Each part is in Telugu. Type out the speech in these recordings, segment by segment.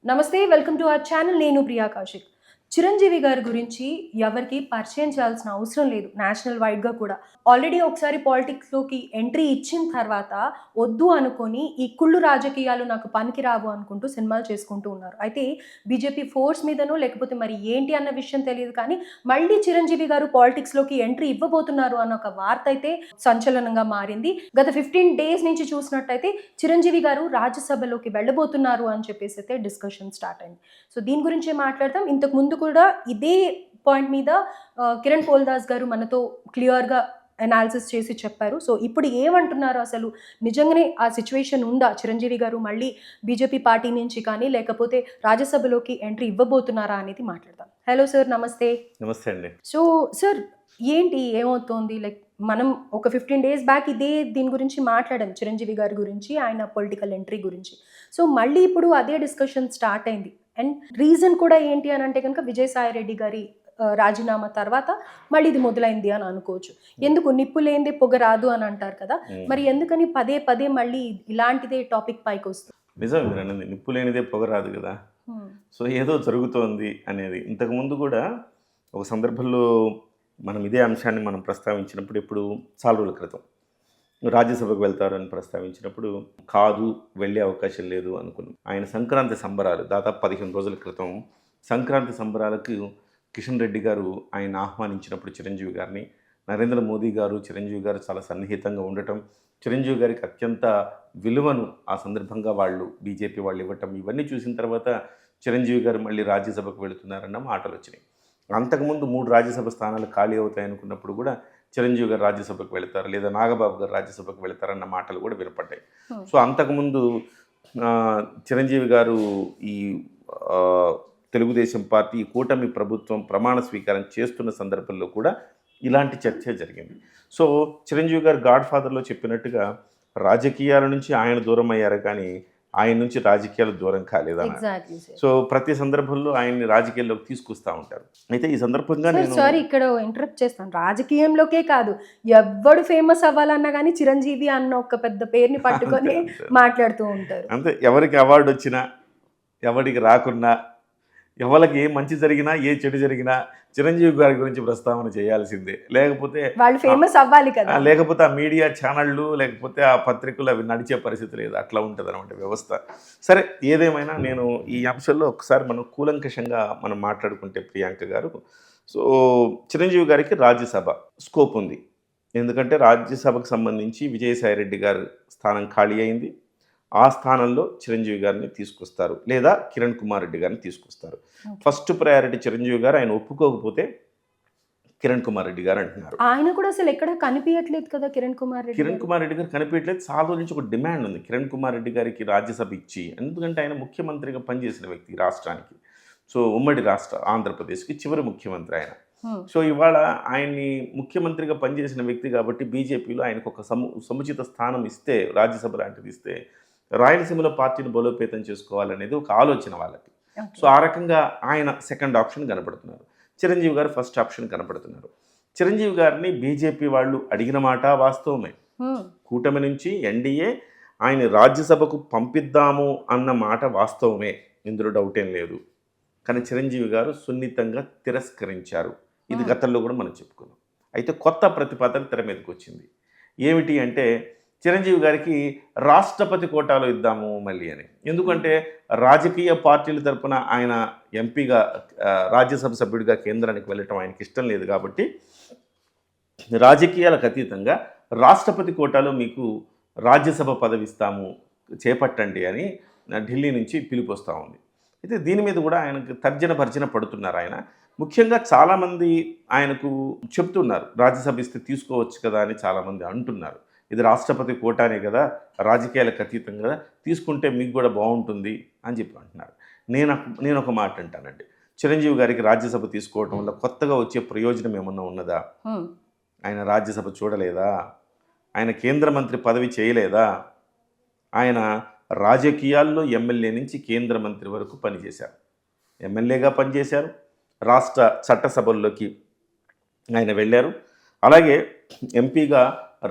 నమస్తే, వెల్కమ్ టు అవర్ ఛానల్. నేను ప్రియా కౌశిక్. చిరంజీవి గారి గురించి ఎవరికీ పరిచయం చేయాల్సిన అవసరం లేదు, నేషనల్ వైడ్‌గా కూడా. ఆల్రెడీ ఒకసారి పాలిటిక్స్‌లోకి ఎంట్రీ ఇచ్చిన తర్వాత వద్దు అనుకోని ఈ కుళ్ళు రాజకీయాలు నాకు పనికిరావు అనుకుంటూ సినిమాలు చేసుకుంటూ ఉన్నారు. అయితే బీజేపీ ఫోర్స్ మీదనో లేకపోతే మరి ఏంటి అన్న విషయం తెలీదు కానీ మళ్ళీ చిరంజీవి గారు పాలిటిక్స్‌లోకి ఎంట్రీ ఇవ్వబోతున్నారు అన్న ఒక వార్త అయితే సంచలనంగా మారింది. గత 15 డేస్ నుంచి చూసినట్టయితే చిరంజీవి గారు రాజ్యసభలోకి వెళ్ళబోతున్నారు అని చెప్పేసి అయితే డిస్కషన్ స్టార్ట్ అయింది. సో దీని గురించే మాట్లాడతాం. ఇంతకు ముందు కూడా ఇదే పాయింట్ మీద కిరణ్ పోల్దాస్ గారు మనతో క్లియర్‌గా అనాలిసిస్ చేసి చెప్పారు. సో ఇప్పుడు ఏమంటున్నారు, అసలు నిజంగానే ఆ సిట్యుయేషన్ ఉందా? చిరంజీవి గారు మళ్ళీ బీజేపీ పార్టీ నుంచి కానీ లేకపోతే రాజ్యసభలోకి ఎంట్రీ ఇవ్వబోతున్నారా అనేది మాట్లాడదాం. హలో సార్, నమస్తే. నమస్తే అండి. సో సార్, ఏంటి ఏమవుతోంది? లైక్ మనం ఒక 15 డేస్ బ్యాక్ దీని గురించి మాట్లాడాం, చిరంజీవి గారి గురించి, ఆయన పొలిటికల్ ఎంట్రీ గురించి. సో మళ్ళీ ఇప్పుడు అదే డిస్కషన్ స్టార్ట్ అయింది. అండ్ రీజన్ కూడా ఏంటి అని అంటే కనుక విజయసాయి రెడ్డి గారి రాజీనామా తర్వాత మళ్ళీ ఇది మొదలైంది అని అనుకోవచ్చు. ఎందుకు నిప్పు లేనిదే పొగ రాదు అని అంటారు కదా, మరి ఎందుకని పదే పదే మళ్ళీ ఇలాంటిదే టాపిక్ పైకి వస్తుంది? నిజం మీరు అన్నది, నిప్పు లేనిదే పొగ రాదు కదా. సో ఏదో జరుగుతోంది అనేది ఇంతకుముందు కూడా ఒక సందర్భంలో మనం ఇదే అంశాన్ని మనం ప్రస్తావించినప్పుడు, ఇప్పుడు చాలా రోజుల క్రితం రాజ్యసభకు వెళ్తారని ప్రస్తావించినప్పుడు కాదు, వెళ్ళే అవకాశం లేదు అనుకున్నాం. ఆయన సంక్రాంతి సంబరాలు దాదాపు 15 రోజుల క్రితం సంక్రాంతి సంబరాలకు కిషన్ రెడ్డి గారు ఆయన ఆహ్వానించినప్పుడు చిరంజీవి గారిని, నరేంద్ర మోదీ గారు చిరంజీవి గారు చాలా సన్నిహితంగా ఉండటం, చిరంజీవి గారికి అత్యంత విలువను ఆ సందర్భంగా వాళ్ళు బీజేపీ వాళ్ళు ఇవ్వటం, ఇవన్నీ చూసిన తర్వాత చిరంజీవి గారు మళ్ళీ రాజ్యసభకు వెళుతున్నారన్న మాటలు వచ్చినాయి. అంతకుముందు 3 రాజ్యసభ స్థానాలు ఖాళీ అవుతాయి అనుకున్నప్పుడు కూడా చిరంజీవి గారు రాజ్యసభకు వెళతారు, లేదా నాగబాబు గారు రాజ్యసభకు వెళతారన్న మాటలు కూడా వినపడ్డాయి. సో అంతకుముందు చిరంజీవి గారు ఈ తెలుగుదేశం పార్టీ కూటమి ప్రభుత్వం ప్రమాణ స్వీకారం చేస్తున్న సందర్భంలో కూడా ఇలాంటి చర్చ జరిగింది. సో చిరంజీవి గారు గాడ్ ఫాదర్లో చెప్పినట్టుగా రాజకీయాల నుంచి ఆయన దూరం అయ్యారు కానీ ఆయన నుంచి రాజకీయాలు దూరం కాలేదన్న. సో ప్రతి సందర్భంలో ఆయన్ని రాజకీయాల్లోకి తీసుకొస్తూ ఉంటారు. అయితే ఈ సందర్భంగా నేను సారీ ఇక్కడ ఇంటరప్ట్ చేస్తాను. రాజకీయంలోకే కాదు, ఎవ్వడు ఫేమస్ అవ్వాలన్నా కానీ చిరంజీవి అన్న ఒక పెద్ద పేరుని పట్టుకొని మాట్లాడుతూ ఉంటారు. అంతే, ఎవరికి అవార్డు వచ్చినా ఎవరికి రాకున్నా, ఎవరికి ఏ మంచి జరిగినా ఏ చెడు జరిగినా చిరంజీవి గారి గురించి ప్రస్తావన చేయాల్సిందే. లేకపోతే వాళ్ళు ఫేమస్ అవ్వాలి కదా, లేకపోతే ఆ మీడియా ఛానళ్ళు లేకపోతే ఆ పత్రికలు అవి నడిచే పరిస్థితి లేదు. అట్లా ఉంటుంది అనమాట వ్యవస్థ. సరే, ఏదేమైనా నేను ఈ అంశంలో ఒకసారి మనం కూలంకషంగా మనం మాట్లాడుకుంటే ప్రియాంక గారు, సో చిరంజీవి గారికి రాజ్యసభ స్కోప్ ఉంది. ఎందుకంటే రాజ్యసభకు సంబంధించి విజయసాయి రెడ్డి గారి స్థానం ఖాళీ అయింది. ఆ స్థానంలో చిరంజీవి గారిని తీసుకొస్తారు, లేదా కిరణ్ కుమార్ రెడ్డి గారిని తీసుకొస్తారు. ఫస్ట్ ప్రయారిటీ చిరంజీవి గారు, ఆయన ఒప్పుకోకపోతే కిరణ్ కుమార్ రెడ్డి గారు అంటున్నారు. ఆయన కూడా అసలు ఎక్కడ కనిపించట్లేదు కదా కిరణ్ కుమార్ రెడ్డి గారు కనిపించట్లేదు. చాలా రోజుల నుంచి ఒక డిమాండ్ ఉంది కిరణ్ కుమార్ రెడ్డి గారికి రాజ్యసభ ఇచ్చి, ఎందుకంటే ఆయన ముఖ్యమంత్రిగా పనిచేసిన వ్యక్తి రాష్ట్రానికి. సో ఉమ్మడి రాష్ట్ర ఆంధ్రప్రదేశ్కి చివరి ముఖ్యమంత్రి ఆయన. సో ఇవాళ ఆయన్ని ముఖ్యమంత్రిగా పనిచేసిన వ్యక్తి కాబట్టి బీజేపీలో ఆయనకు ఒక సముచిత స్థానం ఇస్తే, రాజ్యసభ లాంటిది ఇస్తే రాయలసీమలో పార్టీని బలోపేతం చేసుకోవాలనేది ఒక ఆలోచన వాళ్ళకి. సో ఆ రకంగా ఆయన సెకండ్ ఆప్షన్ కనపడుతున్నారు, చిరంజీవి గారు ఫస్ట్ ఆప్షన్ కనపడుతున్నారు. చిరంజీవి గారిని బీజేపీ వాళ్ళు అడిగిన మాట వాస్తవమే. కూటమి నుంచి ఎన్డీఏ ఆయన రాజ్యసభకు పంపిద్దాము అన్న మాట వాస్తవమే, ఇందులో డౌట్ ఏం లేదు. కానీ చిరంజీవి గారు సున్నితంగా తిరస్కరించారు. ఇది గతంలో కూడా మనం చెప్పుకున్నాం. అయితే కొత్త ప్రతిపాదన తెర మీదకి వచ్చింది. ఏమిటి అంటే చిరంజీవి గారికి రాష్ట్రపతి కోటాలో ఇద్దాము మళ్ళీ అని. ఎందుకంటే రాజకీయ పార్టీల తరపున ఆయన ఎంపీగా రాజ్యసభ సభ్యుడిగా కేంద్రానికి వెళ్ళటం ఆయనకి ఇష్టం లేదు కాబట్టి రాజకీయాలకు అతీతంగా రాష్ట్రపతి కోటాలో మీకు రాజ్యసభ పదవి ఇస్తాము, చేపట్టండి అని ఢిల్లీ నుంచి పిలుపు వస్తూ ఉంది. అయితే దీని మీద కూడా ఆయనకు తర్జన భర్జన పడుతున్నారు. ఆయన ముఖ్యంగా చాలామంది ఆయనకు చెప్తున్నారు, రాజ్యసభ ఇస్తే తీసుకోవచ్చు కదా అని చాలామంది అంటున్నారు. ఇది రాష్ట్రపతి కోటానే కదా, రాజకీయాలకు అతీతం కదా, తీసుకుంటే మీకు కూడా బాగుంటుంది అని చెప్పి అంటున్నారు. నేను ఒక మాట అంటానండి, చిరంజీవి గారికి రాజ్యసభ తీసుకోవడం వల్ల కొత్తగా వచ్చే ప్రయోజనం ఏమన్నా ఉన్నదా? ఆయన రాజ్యసభ చూడలేదా? ఆయన కేంద్ర మంత్రి పదవి చేయలేదా? ఆయన రాజకీయాల్లో ఎమ్మెల్యే నుంచి కేంద్ర మంత్రి వరకు పనిచేశారు. ఎమ్మెల్యేగా పనిచేశారు, రాష్ట్ర చట్టసభల్లోకి ఆయన వెళ్ళారు, అలాగే ఎంపీగా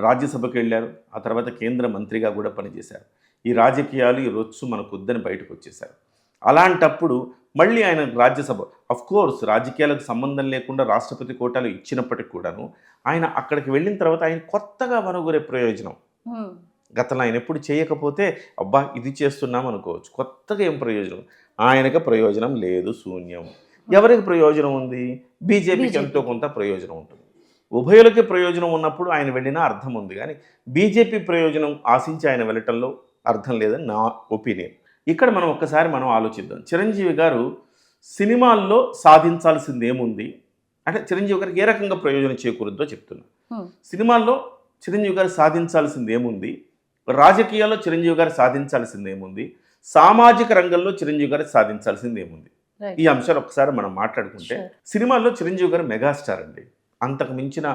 రాజ్యసభకు వెళ్ళారు, ఆ తర్వాత కేంద్ర మంత్రిగా కూడా పనిచేశారు. ఈ రాజకీయాలు ఈ రొచ్చు మనకు వద్దని బయటకు వచ్చేశారు. అలాంటప్పుడు మళ్ళీ ఆయన రాజ్యసభ కోర్స్ రాజకీయాలకు సంబంధం లేకుండా రాష్ట్రపతి కోటాలు ఇచ్చినప్పటికి కూడాను ఆయన అక్కడికి వెళ్ళిన తర్వాత ఆయన కొత్తగా మనగొరే ప్రయోజనం గతంలో ఆయన ఎప్పుడు చేయకపోతే అబ్బా ఇది చేస్తున్నాం అనుకోవచ్చు. కొత్తగా ఏం ప్రయోజనం? ఆయనకు ప్రయోజనం లేదు, శూన్యం. ఎవరికి ప్రయోజనం ఉంది? బీజేపీకి ఎంతో కొంత ప్రయోజనం ఉంటుంది. ఉభయులకి ప్రయోజనం ఉన్నప్పుడు ఆయన వెళ్ళినా అర్థం ఉంది, కానీ బీజేపీ ప్రయోజనం ఆశించి ఆయన వెళ్ళటంలో అర్థం లేదని నా ఒపీనియన్. ఇక్కడ మనం ఒక్కసారి ఆలోచిద్దాం. చిరంజీవి గారు సినిమాల్లో సాధించాల్సింది ఏముంది అంటే చిరంజీవి గారికి ఏ రకంగా ప్రయోజనం చేకూరుద్దో చెప్తున్నా. సినిమాల్లో చిరంజీవి గారు సాధించాల్సింది ఏముంది, రాజకీయాల్లో చిరంజీవి గారు సాధించాల్సింది ఏముంది, సామాజిక రంగంలో చిరంజీవి గారు సాధించాల్సింది ఏముంది, ఈ అంశాలు ఒకసారి మనం మాట్లాడుకుంటే సినిమాల్లో చిరంజీవి గారు మెగాస్టార్ అండి. అంతకు మించిన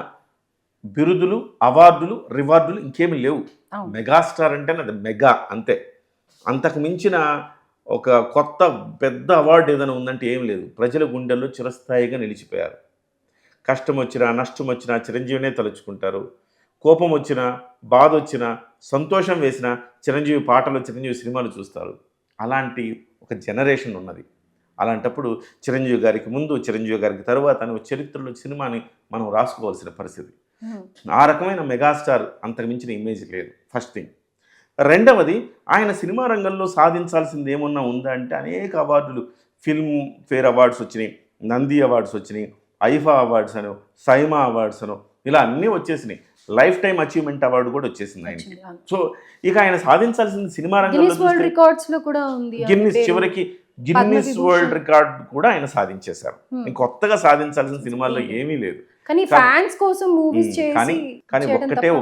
బిరుదులు, అవార్డులు, రివార్డులు ఇంకేమీ లేవు. మెగాస్టార్ అంటే అది మెగా అంతే. అంతకు మించిన ఒక కొత్త పెద్ద అవార్డు ఏదైనా ఉందంటే ఏం లేదు. ప్రజల గుండెల్లో చిరస్థాయిగా నిలిచిపోయారు. కష్టం వచ్చినా నష్టం వచ్చినా చిరంజీవినే తలుచుకుంటారు. కోపం వచ్చినా బాధ వచ్చినా సంతోషం వేసినా చిరంజీవి పాటలు, చిరంజీవి సినిమాలు చూస్తారు. అలాంటి ఒక జనరేషన్ ఉన్నది. అలాంటప్పుడు చిరంజీవి గారికి ముందు, చిరంజీవి గారికి తరువాత అని ఒక చరిత్రలో సినిమాని మనం రాసుకోవాల్సిన పరిస్థితి. ఆ రకమైన మెగాస్టార్ అంతకు మించిన ఇమేజ్ లేదు. First thing. రెండవది, ఆయన సినిమా రంగంలో సాధించాల్సింది ఏమన్నా ఉందా అంటే అనేక అవార్డులు, ఫిల్మ్ ఫేర్ అవార్డ్స్ వచ్చినాయి, నంది అవార్డ్స్ వచ్చినాయి, ఐఫా అవార్డ్స్ అనో, సైమా అవార్డ్స్ అనో ఇలా అన్నీ వచ్చేసినాయి. లైఫ్ టైమ్ అచీవ్మెంట్ అవార్డు కూడా వచ్చేసింది ఆయనకి. సో ఇక ఆయన సాధించాల్సింది సినిమా రంగంలో చివరికి గిన్నిస్ వరల్డ్ రికార్డ్ కూడా ఆయన సాధించేశారు. కొత్తగా సాధించాల్సిన సినిమాల్లో ఏమీ లేదు. కానీ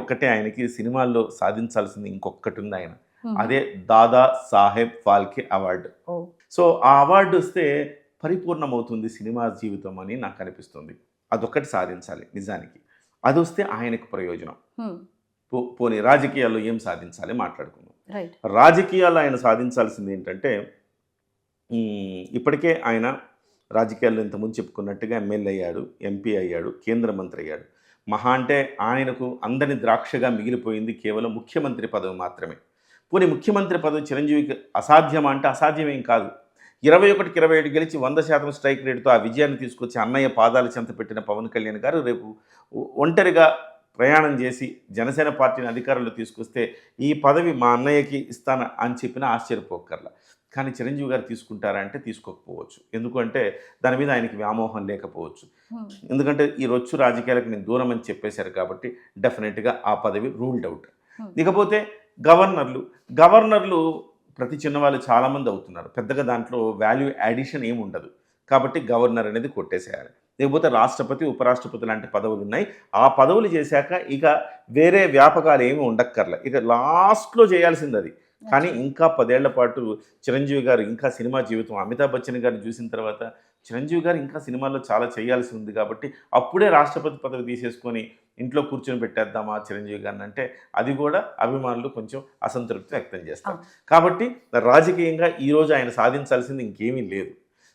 ఒక్కటే ఆయనకి సినిమాల్లో సాధించాల్సింది ఇంకొకటి ఉంది ఆయన. అదే దాదా సాహెబ్ ఫాల్కే అవార్డు. సో ఆ అవార్డు వస్తే పరిపూర్ణమవుతుంది సినిమా జీవితం అని నాకు అనిపిస్తుంది. అదొక్కటి సాధించాలి నిజానికి. అది వస్తే ఆయనకు ప్రయోజనం. పోనీ రాజకీయాల్లో ఏం సాధించాలి మాట్లాడుకుందాం. రాజకీయాల్లో ఆయన సాధించాల్సింది ఏంటంటే, ఇప్పటికే ఆయన రాజకీయాల్లో ఇంతకుముందు చెప్పుకున్నట్టుగా ఎమ్మెల్యే అయ్యాడు, ఎంపీ అయ్యాడు, కేంద్ర మంత్రి అయ్యాడు. మహా అంటే ఆయనకు అందని ద్రాక్షగా మిగిలిపోయింది కేవలం ముఖ్యమంత్రి పదవి మాత్రమే. పోనీ ముఖ్యమంత్రి పదవి చిరంజీవికి అసాధ్యమా అంటే అసాధ్యమేం కాదు. 21కి 27 గెలిచి 100% స్ట్రైక్ రేటుతో ఆ విజయాన్ని తీసుకొచ్చి అన్నయ్య పాదాలు చెంత పెట్టిన పవన్ కళ్యాణ్ గారు రేపు ఒంటరిగా ప్రయాణం చేసి జనసేన పార్టీని అధికారంలో తీసుకొస్తే ఈ పదవి మా అన్నయ్యకి ఇస్తాను అని చెప్పినా ఆశ్చర్యపోకర్లా. కానీ చిరంజీవి గారు తీసుకుంటారా అంటే తీసుకోకపోవచ్చు. ఎందుకంటే దాని మీద ఆయనకి వ్యామోహం లేకపోవచ్చు. ఎందుకంటే ఈ రొచ్చు రాజకీయాలకు నేను దూరం అని చెప్పేశారు కాబట్టి డెఫినెట్గా ఆ పదవి రూల్డ్ అవుట్. ఇకపోతే గవర్నర్లు ప్రతి చిన్నవాళ్ళు చాలామంది అవుతున్నారు. పెద్దగా దాంట్లో వాల్యూ యాడిషన్ ఏమి ఉండదు. కాబట్టి గవర్నర్ అనేది కొట్టేసేయాలి. లేకపోతే రాష్ట్రపతి, ఉపరాష్ట్రపతి లాంటి పదవులు ఉన్నాయి. ఆ పదవులు చేశాక ఇక వేరే వ్యాపకాలు ఏమి ఉండక్కర్లే. ఇక లాస్ట్లో చేయాల్సింది అది. కానీ ఇంకా 10 ఏళ్ల పాటు చిరంజీవి గారు ఇంకా సినిమా జీవితం, అమితాబ్ బచ్చన్ గారిని చూసిన తర్వాత చిరంజీవి గారు ఇంకా సినిమాల్లో చాలా చేయాల్సి ఉంది కాబట్టి అప్పుడే రాష్ట్రపతి పదవి తీసేసుకొని ఇంట్లో కూర్చొని పెట్టేద్దామా చిరంజీవి గారిని అంటే అది కూడా అభిమానులు కొంచెం అసంతృప్తి వ్యక్తం చేస్తారు. కాబట్టి రాజకీయంగా ఈరోజు ఆయన సాధించాల్సింది ఇంకేమీ లేదు.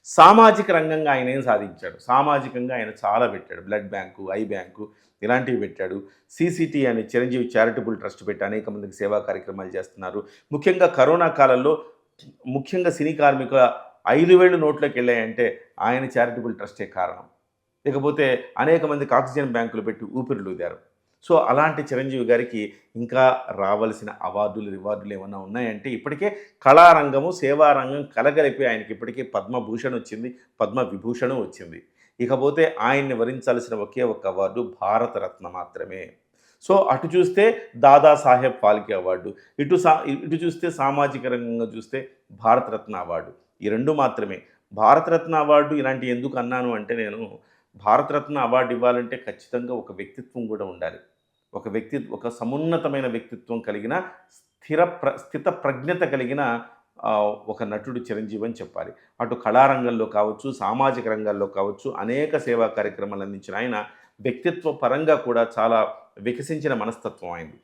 సామాజిక రంగంగా ఆయన ఏం సాధించాడు? సామాజికంగా ఆయన చాలా పెట్టాడు. బ్లడ్ బ్యాంకు, ఐ బ్యాంకు ఇలాంటివి పెట్టాడు. CCT అని చిరంజీవి చారిటబుల్ ట్రస్ట్ పెట్టి అనేక మందికి సేవా కార్యక్రమాలు చేస్తున్నారు. ముఖ్యంగా కరోనా కాలంలో ముఖ్యంగా సినీ కార్మికుల 5,000 నోట్లోకి వెళ్ళాయంటే ఆయన చారిటబుల్ ట్రస్టే కారణం. లేకపోతే అనేక మందికి ఆక్సిజన్ బ్యాంకులు పెట్టి ఊపిరిలూదారు. సో అలాంటి చిరంజీవి గారికి ఇంకా రావాల్సిన అవార్డులు, రివార్డులు ఏమన్నా ఉన్నాయంటే ఇప్పటికే కళారంగము, సేవారంగం కలగలిపి ఆయనకి ఇప్పటికే పద్మభూషణ్ వచ్చింది, పద్మవిభూషణం వచ్చింది. ఇకపోతే ఆయన్ని వరించాల్సిన ఒకే ఒక్క అవార్డు భారతరత్న మాత్రమే. సో అటు చూస్తే దాదాసాహెబ్ ఫాల్కే అవార్డు, ఇటు చూస్తే సామాజిక రంగంగా చూస్తే భారతరత్న అవార్డు. ఈ రెండు మాత్రమే. భారతరత్న అవార్డు ఇలాంటి ఎందుకు అన్నాను అంటే, నేను భారతరత్న అవార్డు ఇవ్వాలంటే ఖచ్చితంగా ఒక వ్యక్తిత్వం కూడా ఉండాలి. ఒక సమున్నతమైన వ్యక్తిత్వం కలిగిన స్థిత ప్రజ్ఞత కలిగిన ఒక నటుడు చిరంజీవి అని చెప్పాలి. అటు కళారంగంలో కావచ్చు, సామాజిక రంగాల్లో కావచ్చు అనేక సేవా కార్యక్రమాలు అందించిన ఆయన వ్యక్తిత్వ పరంగా కూడా చాలా వికసించిన మనస్తత్వం అయింది.